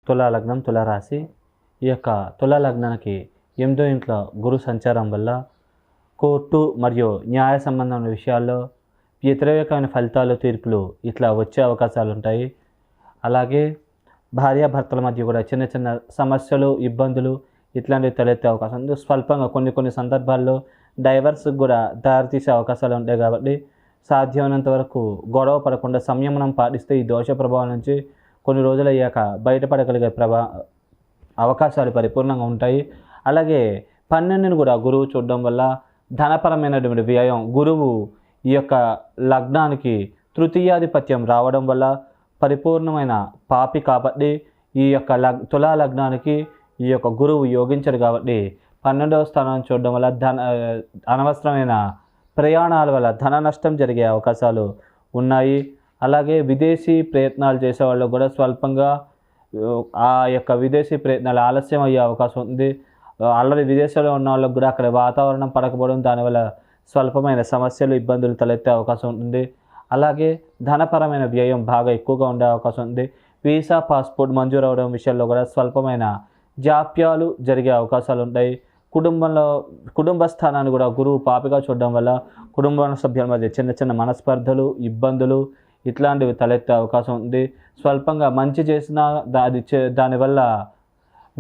తులా లగ్నం, తులారాశి. ఈ యొక్క తులా లగ్నానికి 8వ ఇంట్లో గురు సంచారం వల్ల కోర్టు మరియు న్యాయ సంబంధమైన విషయాల్లో వ్యతిరేకమైన ఫలితాలు, తీర్పులు ఇట్లా వచ్చే అవకాశాలు ఉంటాయి. అలాగే భార్యాభర్తల మధ్య కూడా చిన్న చిన్న సమస్యలు, ఇబ్బందులు ఇట్లాంటివి తలెత్తే అవకాశం ఉంది. స్వల్పంగా కొన్ని సందర్భాల్లో డైవర్స్కి కూడా దారితీసే అవకాశాలు ఉంటాయి. కాబట్టి సాధ్యమైనంత వరకు గొడవ పడకుండా సంయమనం పాటిస్తే ఈ దోష ప్రభావం నుంచి కొన్ని రోజులు అయ్యాక బయటపడగలిగే అవకాశాలు పరిపూర్ణంగా ఉంటాయి. అలాగే 12ని కూడా గురువు చూడడం వల్ల ధనపరమైనటువంటి వ్యయం, గురువు ఈ యొక్క లగ్నానికి తృతీయాధిపత్యం రావడం వల్ల పరిపూర్ణమైన పాపి కాబట్టి ఈ యొక్క తులా లగ్నానికి ఈ యొక్క గురువు యోగించడు. కాబట్టి 12వ స్థానాన్ని చూడడం వల్ల అనవసరమైన ప్రయాణాల వల్ల ధన నష్టం జరిగే అవకాశాలు ఉన్నాయి. అలాగే విదేశీ ప్రయత్నాలు చేసేవాళ్ళు కూడా స్వల్పంగా ఆ యొక్క విదేశీ ప్రయత్నాలు ఆలస్యం అయ్యే అవకాశం ఉంది. ఆల్రెడీ విదేశాల్లో ఉన్న వాళ్ళకు కూడా అక్కడ వాతావరణం పడకపోవడం, దానివల్ల స్వల్పమైన సమస్యలు, ఇబ్బందులు తలెత్తే అవకాశం ఉంటుంది. అలాగే ధనపరమైన వ్యయం బాగా ఎక్కువగా ఉండే అవకాశం ఉంది. వీసా, పాస్పోర్ట్ మంజూరు అవడం విషయాల్లో కూడా స్వల్పమైన జాప్యాలు జరిగే అవకాశాలు ఉంటాయి. కుటుంబ స్థానాన్ని కూడా గురువు పాపిగా చూడడం వల్ల కుటుంబ సభ్యుల మధ్య చిన్న చిన్న మనస్పర్ధలు, ఇబ్బందులు ఇట్లాంటివి తలెత్తే అవకాశం ఉంది. స్వల్పంగా మంచి చేసినా దానివల్ల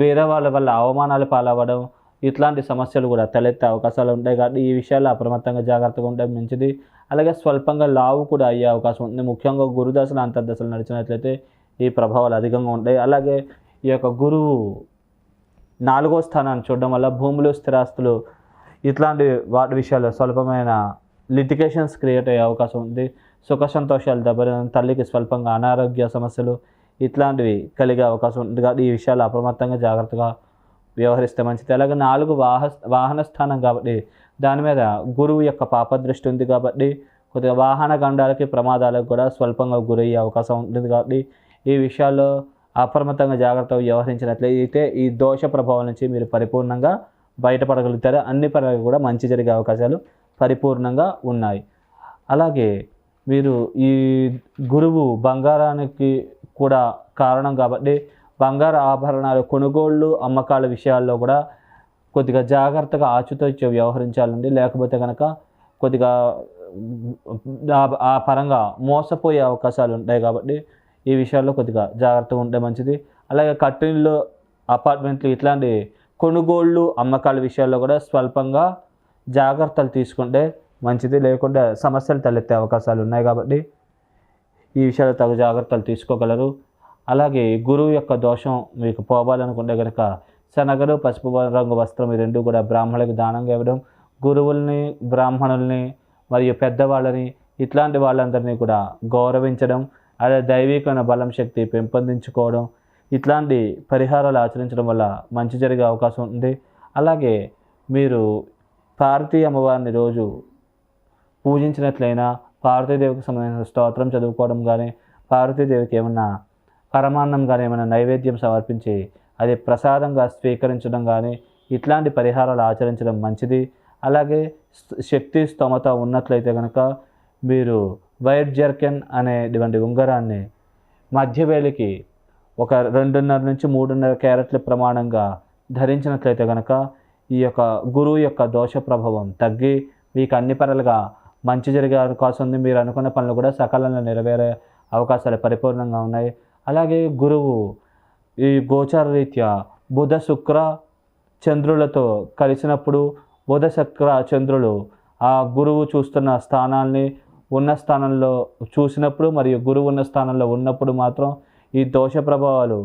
వేరే వాళ్ళ వల్ల అవమానాలు పాలవ్వడం, ఇట్లాంటి సమస్యలు కూడా తలెత్తే అవకాశాలు ఉంటాయి. కాబట్టి ఈ విషయాల్లో అప్రమత్తంగా జాగ్రత్తగా ఉంటే మంచిది. అలాగే స్వల్పంగా లావు కూడా అయ్యే అవకాశం ఉంది. ముఖ్యంగా గురుదశలు, అంతర్దశలు నడిచినట్లయితే ఈ ప్రభావాలు అధికంగా ఉంటాయి. అలాగే ఈ యొక్క గురువు 4వ స్థానాన్ని చూడడం వల్ల భూములు, స్థిరాస్తులు ఇట్లాంటి వాటి విషయాల్లో స్వల్పమైన లిటిగేషన్స్ క్రియేట్ అయ్యే అవకాశం ఉంది. సుఖ సంతోషాలు దెబ్బతినడం, తల్లికి స్వల్పంగా అనారోగ్య సమస్యలు ఇట్లాంటివి కలిగే అవకాశం ఉంది. కాబట్టి ఈ విషయాలు అప్రమత్తంగా జాగ్రత్తగా వ్యవహరిస్తే మంచిది. అలాగే 4 వాహన స్థానం కాబట్టి దాని మీద గురువు యొక్క పాపదృష్టి ఉంది. కాబట్టి కొద్దిగా వాహన గండాలకి, ప్రమాదాలకు కూడా స్వల్పంగా గురయ్యే అవకాశం ఉంటుంది. కాబట్టి ఈ విషయాల్లో అప్రమత్తంగా జాగ్రత్తగా వ్యవహరించినట్లయితే ఈ దోష ప్రభావం నుంచి మీరు పరిపూర్ణంగా బయటపడగలుగుతారు. అన్ని పరంగా కూడా మంచి జరిగే అవకాశాలు పరిపూర్ణంగా ఉన్నాయి. అలాగే మీరు ఈ గురువు బంగారానికి కూడా కారణం కాబట్టి బంగారు ఆభరణాలు కొనుగోళ్ళు, అమ్మకాల విషయాల్లో కూడా కొద్దిగా జాగ్రత్తగా ఆచితూచి వ్యవహరించాలండి. లేకపోతే కనుక కొద్దిగా ఆ పరంగా మోసపోయే అవకాశాలు ఉంటాయి. కాబట్టి ఈ విషయాల్లో కొద్దిగా జాగ్రత్తగా ఉంటే మంచిది. అలాగే కట్టిన్లు, అపార్ట్మెంట్లు ఇట్లాంటి కొనుగోళ్ళు, అమ్మకాల విషయాల్లో కూడా స్వల్పంగా జాగ్రత్తలు తీసుకుంటే మంచిది. లేకుంటే సమస్యలు తలెత్తే అవకాశాలు ఉన్నాయి. కాబట్టి ఈ విషయాలు తగు జాగ్రత్తలు తీసుకోగలరు. అలాగే గురువు యొక్క దోషం మీకు పోవాలనుకుంటే కనుక శనగలు, పసుపు రంగు వస్త్రం ఈ రెండు కూడా బ్రాహ్మణులకు దానంగా ఇవ్వడం, గురువుల్ని, బ్రాహ్మణుల్ని మరియు పెద్దవాళ్ళని ఇట్లాంటి వాళ్ళందరినీ కూడా గౌరవించడం, అదే దైవికమైన బలం, శక్తి పెంపొందించుకోవడం ఇట్లాంటి పరిహారాలు ఆచరించడం వల్ల మంచి జరిగే అవకాశం ఉంది. అలాగే మీరు పార్వతీ అమ్మవారిని రోజు పూజించినట్లయినా, పార్వతీదేవికి సంబంధించిన స్తోత్రం చదువుకోవడం కానీ, పార్వతీదేవికి ఏమన్నా పరమాన్నం కానీ ఏమైనా నైవేద్యం సమర్పించి అది ప్రసాదంగా స్వీకరించడం కానీ ఇట్లాంటి పరిహారాలు ఆచరించడం మంచిది. అలాగే శక్తి స్తోమత ఉన్నట్లయితే కనుక మీరు వైట్ జర్కెన్ అనేటువంటి ఉంగరాన్ని మధ్యవేలికి ఒక 2.5 నుంచి 3.5 క్యారెట్ల ప్రమాణంగా ధరించినట్లయితే కనుక ఈ యొక్క గురువు యొక్క దోష ప్రభావం తగ్గి మీకు అన్ని పరలుగా మంచి జరిగే అవకాశం ఉంది. మీరు అనుకున్న పనులు కూడా సకాలంలో నెరవేరే అవకాశాలు పరిపూర్ణంగా ఉన్నాయి. అలాగే గురువు ఈ గోచార రీత్యా బుధ, శుక్ర, చంద్రులతో కలిసినప్పుడు బుధ, శుక్ర, చంద్రులు ఆ గురువు చూస్తున్న స్థానాల్ని ఉన్న స్థానంలో చూసినప్పుడు మరియు గురువు ఉన్న స్థానంలో ఉన్నప్పుడు మాత్రం ఈ దోష ప్రభావాలు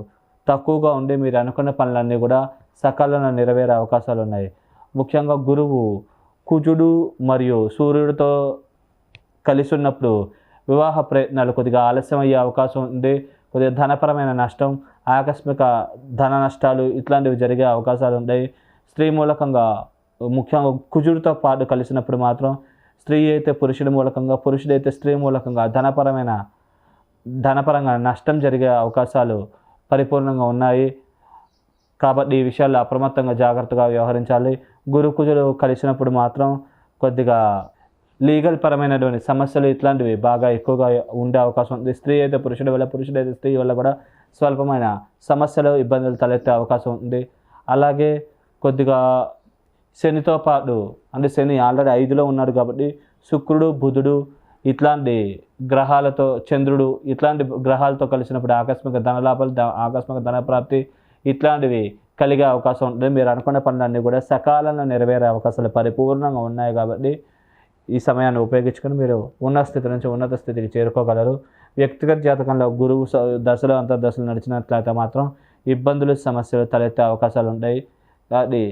తక్కువగా ఉండి మీరు అనుకున్న పనులన్నీ కూడా సకాలంలో నెరవేరే అవకాశాలు ఉన్నాయి. ముఖ్యంగా గురువు కుజుడు మరియు సూర్యుడితో కలిసి ఉన్నప్పుడు వివాహ ప్రయత్నాలు కొద్దిగా ఆలస్యం అయ్యే అవకాశం ఉంది. కొద్దిగా ధనపరమైన నష్టం, ఆకస్మిక ధన నష్టాలు ఇట్లాంటివి జరిగే అవకాశాలు ఉంటాయి. స్త్రీ మూలకంగా, ముఖ్యంగా కుజుడితో పాటు కలిసినప్పుడు మాత్రం స్త్రీ అయితే పురుషుడి మూలకంగా, పురుషుడైతే స్త్రీ మూలకంగా ధనపరంగా నష్టం జరిగే అవకాశాలు పరిపూర్ణంగా ఉన్నాయి. కాబట్టి ఈ విషయాల్లో అప్రమత్తంగా జాగ్రత్తగా వ్యవహరించాలి. గురు కుజులు కలిసినప్పుడు మాత్రం కొద్దిగా లీగల్ పరమైనటువంటి సమస్యలు ఇట్లాంటివి బాగా ఎక్కువగా ఉండే అవకాశం ఉంది. స్త్రీ అయితే పురుషుడి వల్ల, పురుషుడైతే స్త్రీ వల్ల కూడా స్వల్పమైన సమస్యలు ఇబ్బందులు తలెత్తే అవకాశం ఉంది. అలాగే కొద్దిగా శనితో పాటు అంటే శని ఆల్రెడీ 5లో ఉన్నాడు కాబట్టి శుక్రుడు, బుధుడు ఇట్లాంటి గ్రహాలతో, చంద్రుడు ఇట్లాంటి గ్రహాలతో కలిసినప్పుడు ఆకస్మిక ధనలాభాలు, ఆకస్మిక ధనప్రాప్తి ఇట్లాంటివి కలిగే అవకాశం ఉంటుంది. మీరు అనుకున్న పనులన్నీ కూడా సకాలంలో నెరవేరే అవకాశాలు పరిపూర్ణంగా ఉన్నాయి కాబట్టి ఈ సమయాన్ని ఉపయోగించుకొని మీరు ఉన్న స్థితి నుంచి ఉన్నత స్థితికి చేరుకోగలరు. వ్యక్తిగత జాతకంలో గురువు దశలు అంతర్దశలు నడిచినట్లయితే మాత్రం ఇబ్బందులు, సమస్యలు తలెత్తే అవకాశాలు ఉంటాయి. అది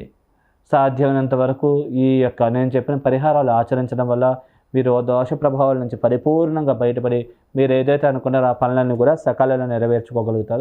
సాధ్యమైనంత వరకు ఈ యొక్క నేను చెప్పిన పరిహారాలు ఆచరించడం వల్ల మీరు దోష ప్రభావాల నుంచి పరిపూర్ణంగా బయటపడి మీరు ఏదైతే అనుకున్నారో ఆ పనులన్నీ కూడా సకాలంలో నెరవేర్చుకోగలుగుతారు.